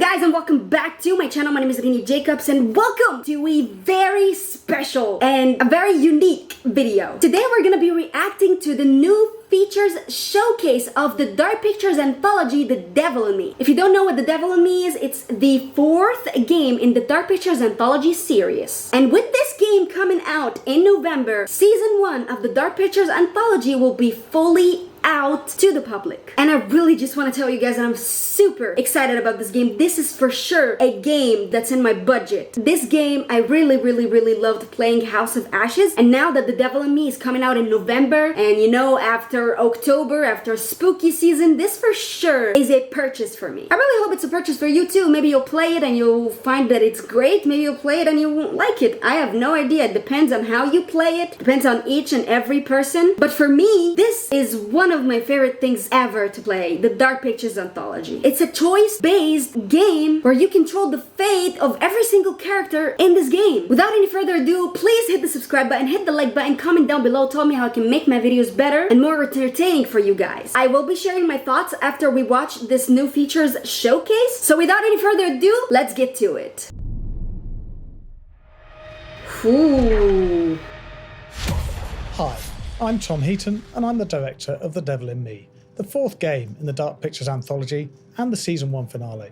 guys, and welcome back to my channel. My name is Rini Jacobs and welcome to a very special and a very unique video. Today we're gonna be reacting to the new features showcase of the Dark Pictures Anthology, The Devil in Me. If you don't know what The Devil in Me is, it's the fourth game in the Dark Pictures Anthology series. And with this game coming out in November, Season 1 of the Dark Pictures Anthology will be fully out to the public. And I really just want to tell you guys that I'm super excited about this game. This is for sure a game that's in my budget. This game, I really loved playing House of Ashes, and now that The Devil in Me is coming out in November, and you know, after October, after spooky season, this for sure is a purchase for me. I really hope it's a purchase for you too. Maybe you'll play it and you'll find that it's great. Maybe you'll play it and you won't like it. I have no idea. It depends on how you play it. Depends on each and every person. But for me, this is one of my favorite things ever to play, the Dark Pictures Anthology. It's a choice-based game where you control the fate of every single character in this game. Without any further ado, please hit the subscribe button, hit the like button, comment down below, tell me how I can make my videos better and more entertaining for you guys. I will be sharing my thoughts after we watch this new features showcase. So without any further ado, let's get to it. Ooh. Hi, I'm Tom HEATON and I'm the director of The Devil in Me, the fourth game in the Dark Pictures Anthology and the Season 1 finale.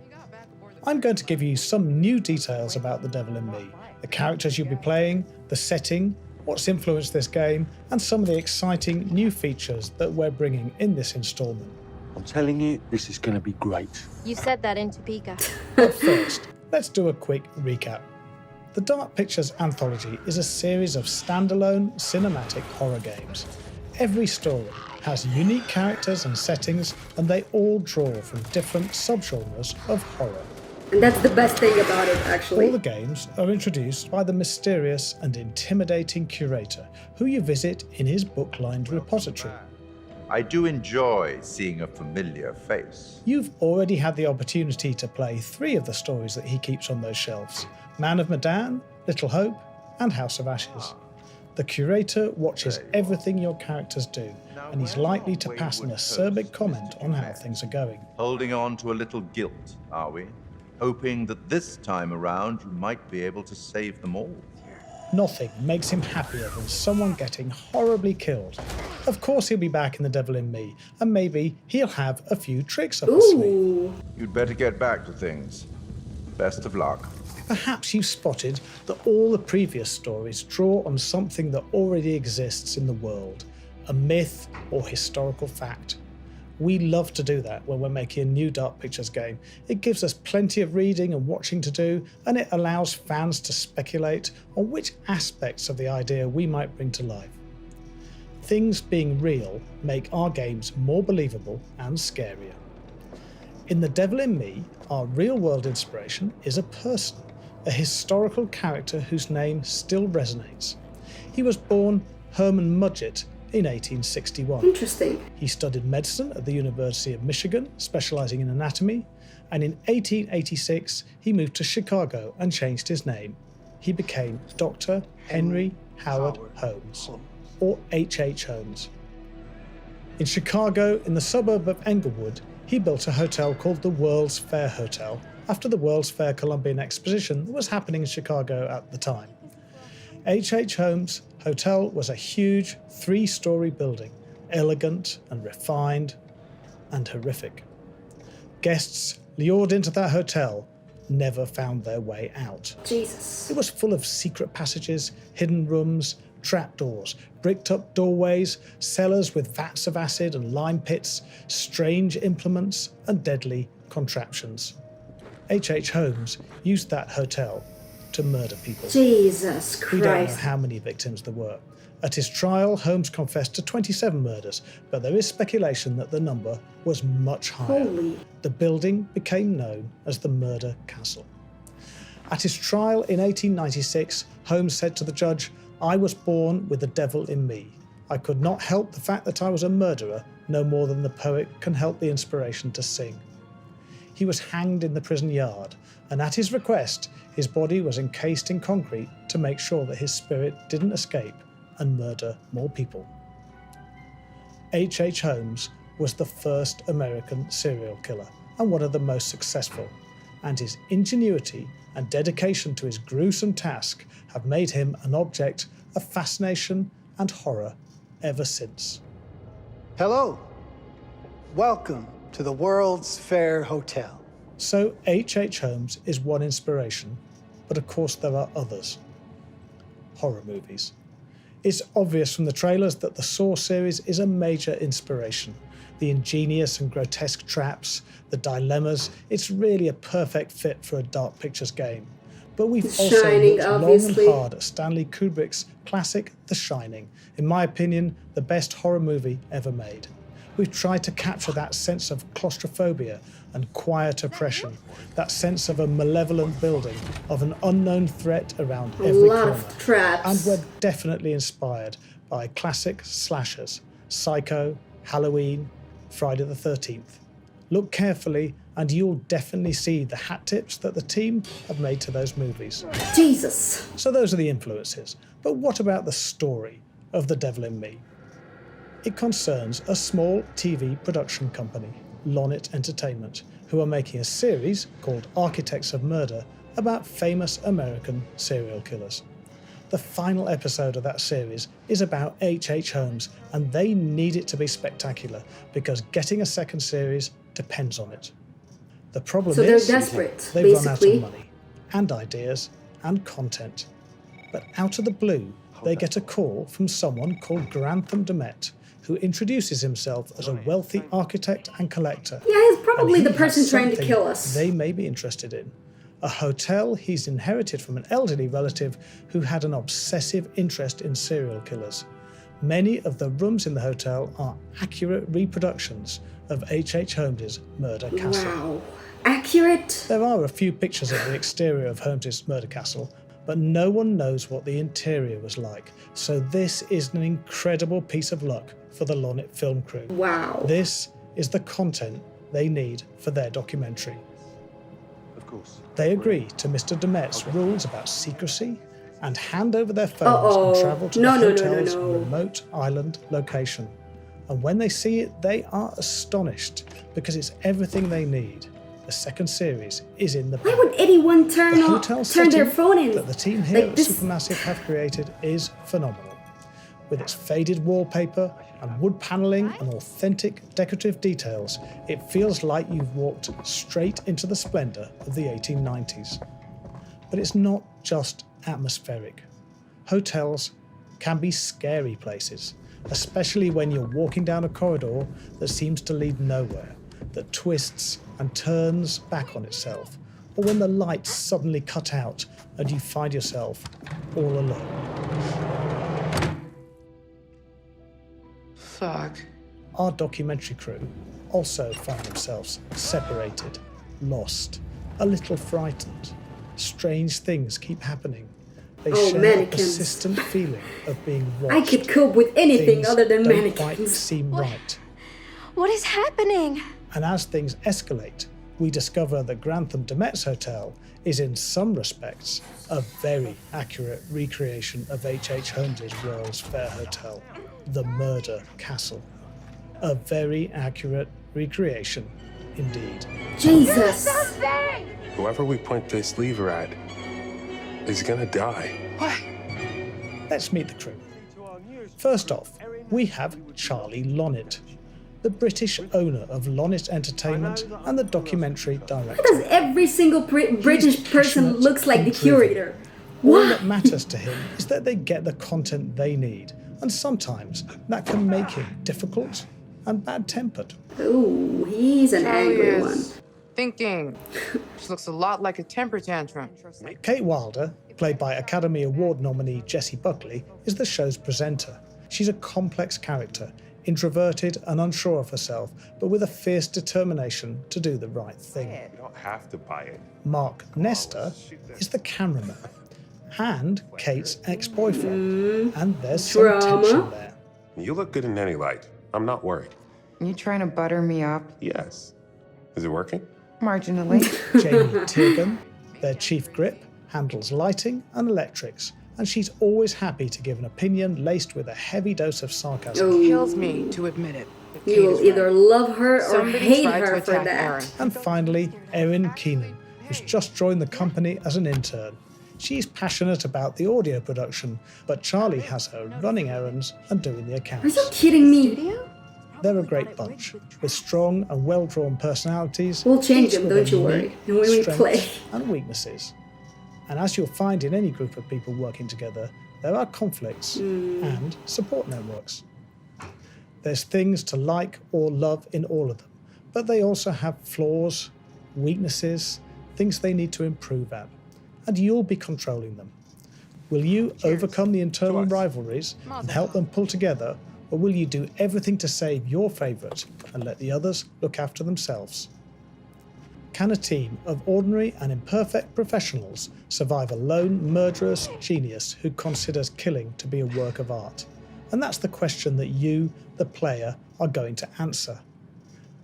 I'm going to give you some new details about The Devil in Me, the characters you'll be playing, the setting, what's influenced this game, and some of the exciting new features that we're bringing in this installment. I'm telling you, this is going to be great. You said that in Topeka. But first, let's do a quick recap. The Dark Pictures Anthology is a series of standalone cinematic horror games. Every story has unique characters and settings, and they all draw from different subgenres of horror. And that's the best thing about it, actually. All the games are introduced by the mysterious and intimidating curator, who you visit in his book-lined repository. I do enjoy seeing a familiar face. You've already had the opportunity to play 3 of the stories that he keeps on those shelves: Man of Medan, Little Hope, and House of Ashes. The curator watches everything your characters do, and he's likely to pass an acerbic comment on how things are going. Holding on to a little guilt, are we? Hoping that this time around you might be able to save them all. Nothing makes him happier than someone getting horribly killed. Of course he'll be back in The Devil in Me, and maybe he'll have a few tricks up his sleeve. You'd better get back to things. Best of luck. Perhaps you've spotted that all the previous stories draw on something that already exists in the world, a myth or historical fact. We love to do that when we're making a new Dark Pictures game. It gives us plenty of reading and watching to do, and it allows fans to speculate on which aspects of the idea we might bring to life. Things being real make our games more believable and scarier. In The Devil in Me, our real-world inspiration is a person, a historical character whose name still resonates. He was born Herman Mudgett in 1861. Interesting. He studied medicine at the University of Michigan, specializing in anatomy, and in 1886 he moved to Chicago and changed his name. He became Dr. Henry Howard Holmes, or H.H. Holmes. In Chicago, in the suburb of Englewood, he built a hotel called the World's Fair Hotel, after the World's Fair Columbian Exposition that was happening in Chicago at the time. H.H. Holmes' hotel was a huge 3-story building, elegant and refined and horrific. Guests lured into that hotel never found their way out. Jesus. It was full of secret passages, hidden rooms, trapdoors, bricked-up doorways, cellars with vats of acid and lime pits, strange implements and deadly contraptions. H.H. Holmes used that hotel to murder people. Jesus Christ. We don't know how many victims there were. At his trial, Holmes confessed to 27 murders, but there is speculation that the number was much higher. Holy. The building became known as the Murder Castle. At his trial in 1896, Holmes said to the judge, "I was born with the devil in me. I could not help the fact that I was a murderer, no more than the poet can help the inspiration to sing." He was hanged in the prison yard, and at his request, his body was encased in concrete to make sure that his spirit didn't escape and murder more people. H.H. Holmes was the first American serial killer and one of the most successful, and his ingenuity and dedication to his gruesome task have made him an object of fascination and horror ever since. Hello. Welcome to the World's Fair Hotel. So H.H. Holmes is one inspiration, but of course there are others. Horror movies. It's obvious from the trailers that the Saw series is a major inspiration. The ingenious and grotesque traps, the dilemmas, it's really a perfect fit for a Dark Pictures game. But we've also Shining, looked obviously. long and hard at Stanley Kubrick's classic The Shining, in my opinion, the best horror movie ever made. We've tried to capture that sense of claustrophobia and quiet oppression, that sense of a malevolent building, of an unknown threat around A every lot corner. of traps. And we're definitely inspired by classic slashers, Psycho, Halloween, Friday the 13th. Look carefully and you'll definitely see the hat tips that the team have made to those movies. Jesus. So those are the influences. But what about the story of The Devil in Me? It concerns a small TV production company, LONNIT Entertainment, who are making a series called Architects of Murder about famous American serial killers. The final episode of that series is about H.H. Holmes, and they need it to be spectacular because getting a second series depends on it. The problem So they're is desperate, they've run out basically. of money and ideas and content. But out of the blue, they get a call from someone called Grantham Demet, who introduces himself as a wealthy architect and collector. Yeah, he's probably And the he person has trying to something kill us. they may be interested in. A hotel he's inherited from an elderly relative who had an obsessive interest in serial killers. Many of the rooms in the hotel are accurate reproductions of H.H. Holmes' murder castle. Wow. Accurate? There are a few pictures of the exterior of Holmes' murder castle, but no one knows what the interior was like. So this is an incredible piece of luck for the LONNIT film crew. Wow. This is the content they need for their documentary. Of course. They agree to Mr. Demet's rules about secrecy and hand over their phones Uh-oh. and travel to No, the no, no, hotel's no, no. remote island location. And when they see it, they are astonished because it's everything they need. The second series is in the Why bag. would anyone turn The on, hotel turn setting their phone in? that the team here Like at this- Supermassive have created is phenomenal. With its faded wallpaper and wood paneling and authentic decorative details, it feels like you've walked straight into the splendor of the 1890s. But it's not just atmospheric. Hotels can be scary places, especially when you're walking down a corridor that seems to lead nowhere, that twists and turns back on itself, or when the lights suddenly cut out and you find yourself all alone. Fuck. Our documentary crew also find themselves separated, lost, a little frightened. Strange things keep happening. They Oh, share a mannequins. persistent feeling of being watched. I could cope with anything Things other than don't quite mannequins. seem right. What is happening? And as things escalate, we discover that Grantham Demet's hotel is in some respects a very accurate recreation of H.H. Holmes' World's Fair Hotel, the Murder Castle. A very accurate recreation indeed. Jesus. Whoever we point this lever at is gonna die. What? Let's meet the crew. First off, we have Charlie Lonnitt, the British owner of LONNIT Entertainment and the documentary director. Why does every single British person passionate looks like the and driven. curator? All What? that matters to him is that they get the content they need, and sometimes that can make him difficult and bad-tempered. Ooh, he's an angry one. Thinking. This looks a lot like a temper tantrum. Kate Wilder, played by Academy Award nominee Jessie Buckley, is the show's presenter. She's a complex character, introverted and unsure of herself, but with a fierce determination to do the right thing. You don't have to buy it. Mark Nestor is the cameraman and Kate's ex-boyfriend, and there's some Drama. tension there. You look good in any light. I'm not worried. You trying to butter me up? Yes. Is it working? Marginally. Jamie Tiergan, their chief grip, handles lighting and electrics, and she's always happy to give an opinion laced with a heavy dose of sarcasm. Kills me to admit it. You will either love her or Somebody hate tried her to for attack that. ERIN. And finally, ERIN KEENAN, who's just joined the company as an intern. She's passionate about the audio production, but Charlie has her running errands and doing the Are accounts. you kidding me? They're a great bunch, with strong and well-drawn personalities. We'll change each them, with don't their you worry, unique when we play. strengths and weaknesses. And as you'll find in any group of people working together, there are conflicts and support networks. There's things to like or love in all of them, but they also have flaws, weaknesses, things they need to improve at, and you'll be controlling them. Will you overcome the internal rivalries and help them pull together, or will you do everything to save your favourite and let the others look after themselves? Can a team of ordinary and imperfect professionals survive a lone murderous genius who considers killing to be a work of art? And that's the question that you, the player, are going to answer.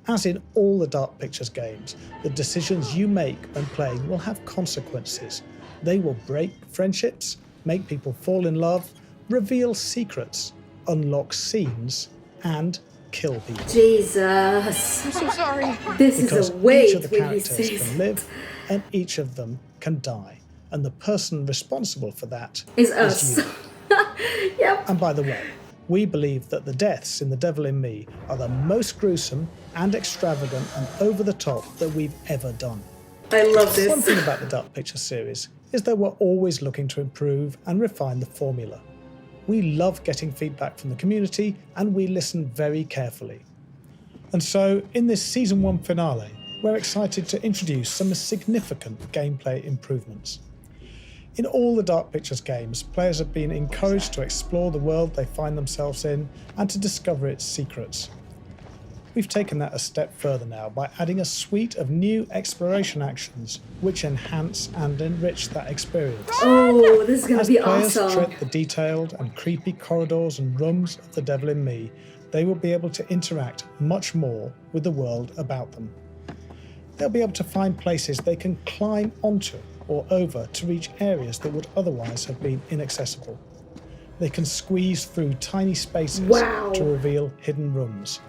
As in all the Dark Pictures games, the decisions you make when playing will have consequences. They will break friendships, make people fall in love, reveal secrets, unlock scenes, and kill people. Jesus. I'm so sorry. This Because is a weight each of the when he characters says can live, and each of them can die. And the person responsible for that is us. you. Yep. And by the way, we believe that the deaths in The Devil in Me are the most gruesome and extravagant and over the top that we've ever done. I love One this. thing about the Dark Pictures series is that we're always looking to improve and refine the formula. We love getting feedback from the community and we listen very carefully. And so, in this Season 1 finale, we're excited to introduce some significant gameplay improvements. In all the Dark Pictures games, players have been encouraged to explore the world they find themselves in and to discover its secrets. We've taken that a step further now by adding a suite of new exploration actions which enhance and enrich that experience. Oh, this is gonna As be players awesome. tread the detailed and creepy corridors and rooms of The Devil in Me, they will be able to interact much more with the world about them. They'll be able to find places they can climb onto or over to reach areas that would otherwise have been inaccessible. They can squeeze through tiny spaces Wow. to reveal hidden rooms.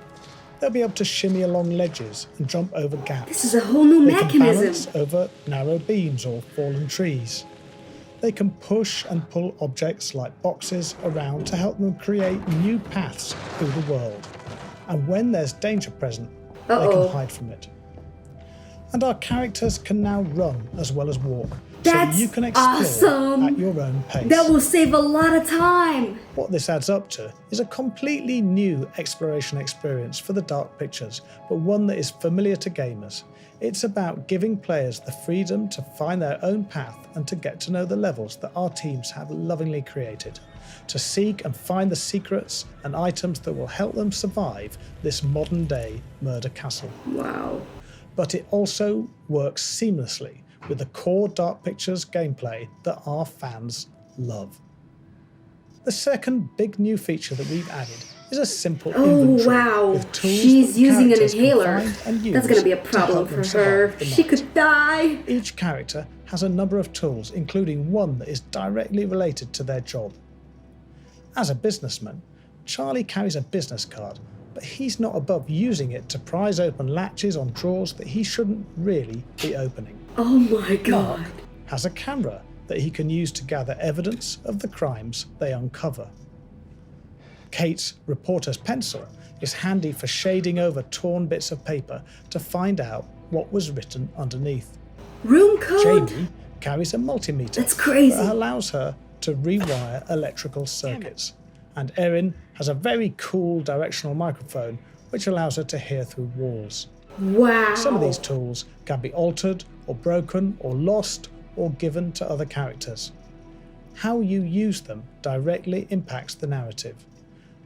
They'll be able to shimmy along ledges and jump over gaps. This is a whole new They can mechanism. balance over narrow beams or fallen trees. They can push and pull objects like boxes around to help them create new paths through the world. And when there's danger present, they Uh-oh. can hide from it. And our characters can now run as well as walk, That's so you can explore awesome. at your own pace. That will save a lot of time. What this adds up to is a completely new exploration experience for the Dark Pictures, but one that is familiar to gamers. It's about giving players the freedom to find their own path and to get to know the levels that our teams have lovingly created, to seek and find the secrets and items that will help them survive this modern-day murder castle. Wow. But it also works seamlessly with the core Dark Pictures gameplay that our fans love. The second big new feature that we've added is a simple Oh inventory wow. with tools She's that using an characters can inhaler. find and use That's gonna be a to problem help them for survive her. the She night. could die. Each character has a number of tools, including one that is directly related to their job. As a businessman, Charlie carries a business card, but he's not above using it to prise open latches on drawers that he shouldn't really be opening. Oh my god. Mark has a camera that he can use to gather evidence of the crimes they uncover. Kate's reporter's pencil is handy for shading over torn bits of paper to find out what was written underneath. Room code? Jamie carries a multimeter That's crazy. that allows her to rewire electrical circuits. And ERIN has a very cool directional microphone which allows her to hear through walls. Wow. Some of these tools can be altered or broken or lost or given to other characters. How you use them directly impacts the narrative.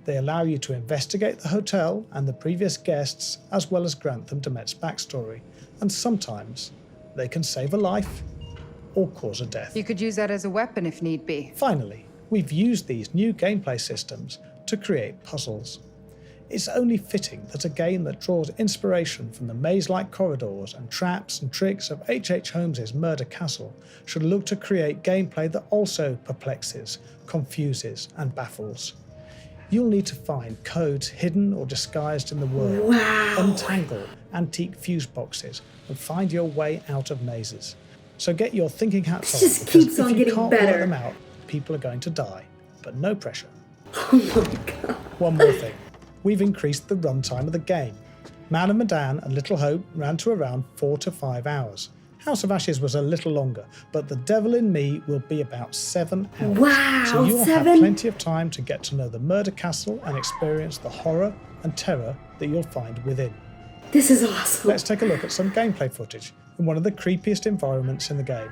They allow you to investigate the hotel and the previous guests as well as grant them Demet's backstory, and sometimes they can save a life or cause a death. You could use that as a weapon if need be. Finally, we've used these new gameplay systems to create puzzles. It's only fitting that a game that draws inspiration from the maze-like corridors and traps and tricks of H.H. Holmes's Murder Castle should look to create gameplay that also perplexes, confuses, and baffles. You'll need to find codes hidden or disguised in the world, Wow. untangle antique fuse boxes and find your way out of mazes. So get your thinking hats on, Just because keeps on if you getting can't better. work them out, people are going to die. But no pressure. Oh my god. One more thing. We've increased the runtime of the game. Man of Medan and Little Hope ran to around 4 to 5 hours. House of Ashes was a little longer, but The Devil in Me will be about 7 hours. Wow, so you'll 7? have plenty of time to get to know the murder castle and experience the horror and terror that you'll find within. This is awesome. Let's take a look at some gameplay footage in one of the creepiest environments in the game.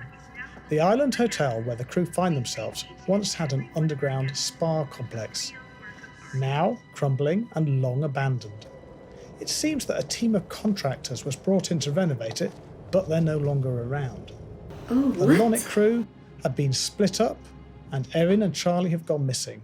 The island hotel where the crew find themselves once had an underground spa complex, now crumbling and long abandoned. It seems that a team of contractors was brought in to renovate it, but they're no longer around. Oh, The what? LONNIT crew have been split up, and ERIN and Charlie have gone missing.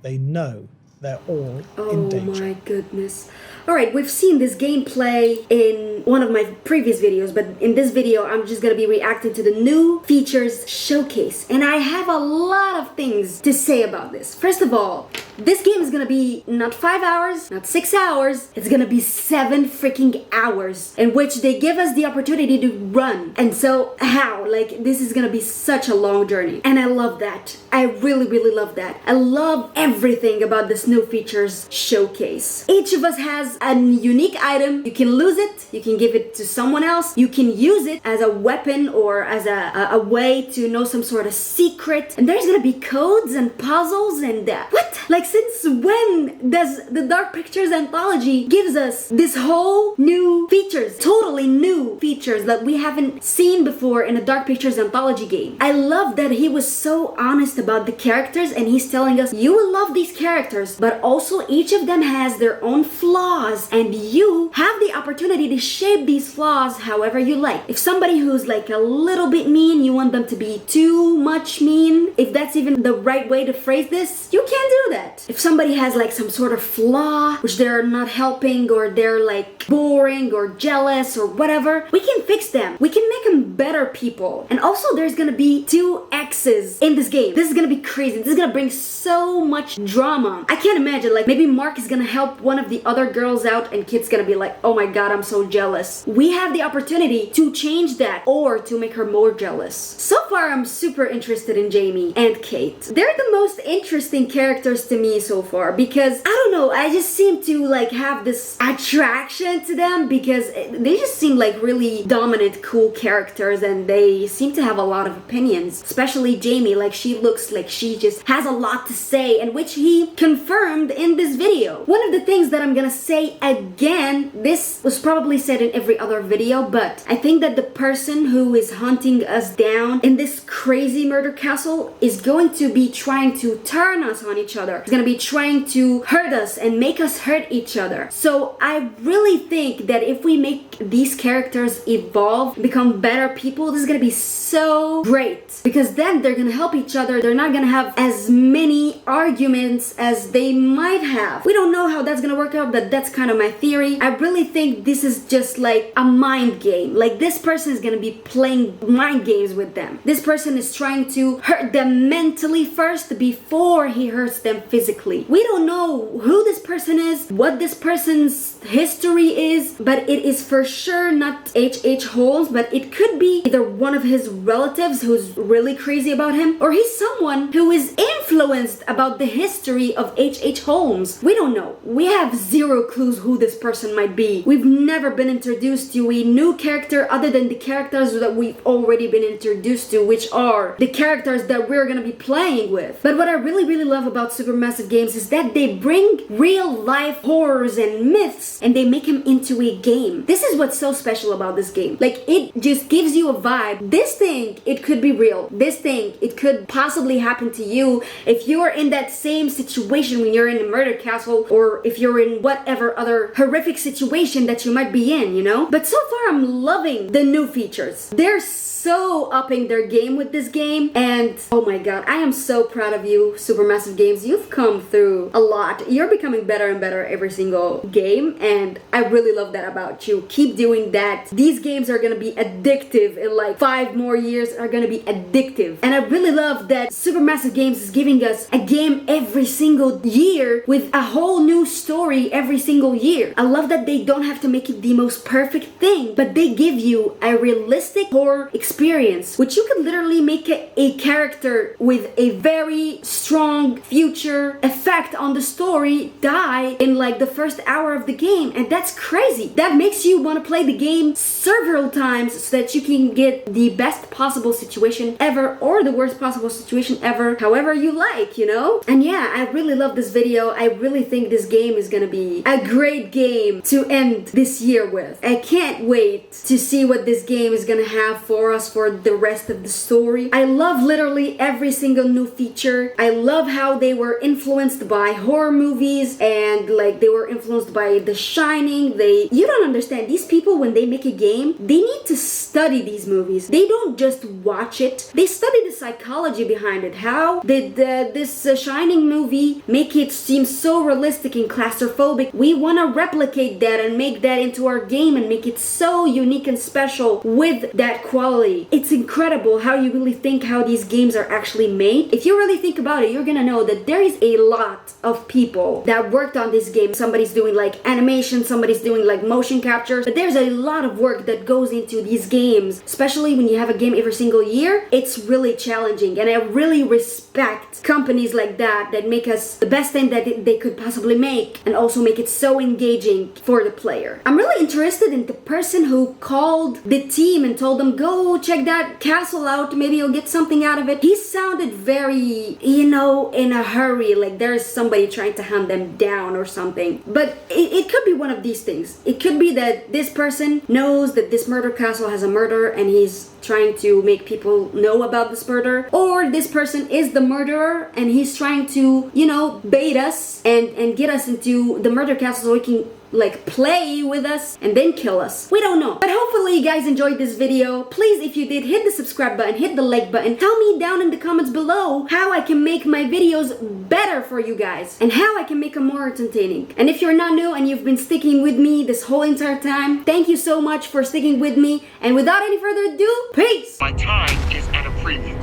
They know they're all in danger. Oh my goodness. Alright, we've seen this gameplay in one of my previous videos, but in this video I'm just gonna be reacting to the new features showcase. And I have a lot of things to say about this. First of all, this game is gonna be not 5 hours, not 6 hours, it's gonna be 7 freaking hours in which they give us the opportunity to run. And so how? Like, this is gonna be such a long journey. And I love that. I really, really love that. I love everything about this new features showcase. Each of us has a unique item. You can lose it, you can give it to someone else, you can use it as a weapon or as a way to know some sort of secret. And there's gonna be codes and puzzles and what? Like, since when does the Dark Pictures Anthology gives us this whole new features, totally new features that we haven't seen before in a Dark Pictures Anthology game? I love that he was so honest about the characters, and he's telling us you will love these characters, but also each of them has their own flaws, and you have the opportunity to shape these flaws however you like. If somebody who's like a little bit mean, you want them to be too much mean, if that's even the right way to phrase this, you can do that. If somebody has like some sort of flaw which they're not helping, or they're like boring or jealous or whatever, we can fix them. We can make them better people. And also there's gonna be 2 exes in this game. This is gonna be crazy. This is gonna bring so much drama. I can't imagine, like, maybe Mark is gonna help one of the other girls out and Kit's gonna be like, oh my god, I'm so jealous. We have the opportunity to change that or to make her more jealous. So far I'm super interested in Jamie and Kate. They're the most interesting characters to me so far, because I don't know, I just seem to like have this attraction to them because they just seem like really dominant, cool characters, and they seem to have a lot of opinions. Especially Jamie, like, she looks like she just has a lot to say, and which he confirmed in this video. One of the things that I'm gonna say again, this was probably said in every other video, but I think that the person who is hunting us down in this crazy murder castle is going to be trying to turn us on each other. He's gonna be trying to hurt us and make us hurt each other. So I really think that if we make these characters evolve, become better people, this is gonna be so great, because then they're gonna help each other. They're not gonna have as many arguments as they might have. We don't know how that's gonna work out, but that's kind of my theory. I really think this is just like a mind game. Like, this person is gonna be playing mind games with them. This person is trying to hurt them mentally first before he hurts them physically. We don't know who this person is, what this person's history is, but it is for sure not H.H. Holmes, but it could be either one of his relatives who's really crazy about him, or he's someone who is influenced about the history of H.H. Holmes. We don't know. We have zero clues who this person might be. We've never been introduced to a new character other than the characters that we've already been introduced to, which are the characters that we're gonna be playing with. But what I really, really love about Supermassive Games is that they bring real life horrors and myths and they make them into a game. This is what's so special about this game. Like, it just gives you a vibe. This thing, it could be real. This thing, it could possibly happen to you if you're in that same situation when you're in a murder castle, or if you're in whatever other horrific situation that you might be in, you know? But so far I'm loving the new features. They're so upping their game with this game, and oh my god, I am so proud of you, Supermassive Games. You've come through a lot. You're becoming better and better every single game, and I really love that about you. Keep doing that. These games are gonna be addictive in like 5 more years, are gonna be addictive. And I really love that Supermassive Games is giving us a game every single year with a whole new story every single year. I love that they don't have to make it the most perfect thing, but they give you a realistic horror experience, which you can literally make a character with a very strong future effect on the story die in like the first hour of the game, and that's crazy. That makes you want to play the game several times so that you can get the best possible situation ever or the worst possible situation ever, however you like, you know? And yeah, I really love this video. I really think this game is gonna be a great game to end this year with. I can't wait to see what this game is gonna have for us for the rest of the story. I love literally every single new feature. I love how they were influenced by horror movies and like they were influenced by The Shining. You don't understand, these people, when they make a game, they need to study these movies. They don't just watch it, they study the psychology behind it. How did this Shining movie make it seem so realistic and claustrophobic? We want to replicate that and make that into our game and make it so unique and special with that quality. It's incredible how you really think how these games are actually made. If you really think about it, you're gonna know that there is a lot of people that worked on this game. Somebody's doing like animation, somebody's doing like motion capture, but there's a lot of work that goes into these games, especially when you have a game every single year. It's really challenging, and I really respect companies like that that make us the best thing that they could possibly make and also make it so engaging for the player. I'm really interested in the person who called the team and told them, go check that castle out, maybe you'll get something out of it. He sounded very, you know, in a hurry, like there's somebody trying to hunt them down or something. But it could be one of these things. It could be that this person knows that this murder castle has a murderer and he's trying to make people know about this murder, or this person is the murderer and he's trying to, you know, bait us and get us into the murder castle so he can like play with us and then kill us. We don't know. But hopefully you guys enjoyed this video. Please, if you did, hit the subscribe button, hit the like button. Tell me down in the comments below how I can make my videos better for you guys and how I can make them more entertaining. And if you're not new and you've been sticking with me this whole entire time, thank you so much for sticking with me. And without any further ado, peace! My time is at a premium.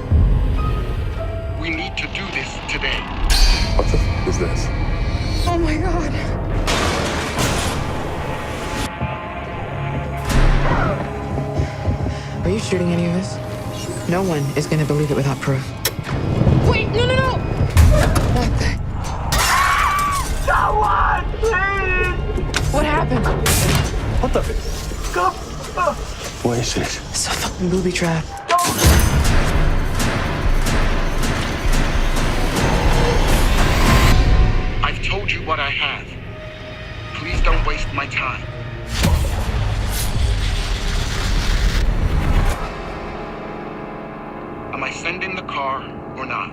We need to do this today. What the f is this? Oh my god. Are you shooting any of this? No one is gonna believe it without proof. Wait, no! What the? Someone, please! What happened? What the? Go! What is this? It's a fucking booby trap. I've told you what I have. Please don't waste my time. Am I sending the car or not?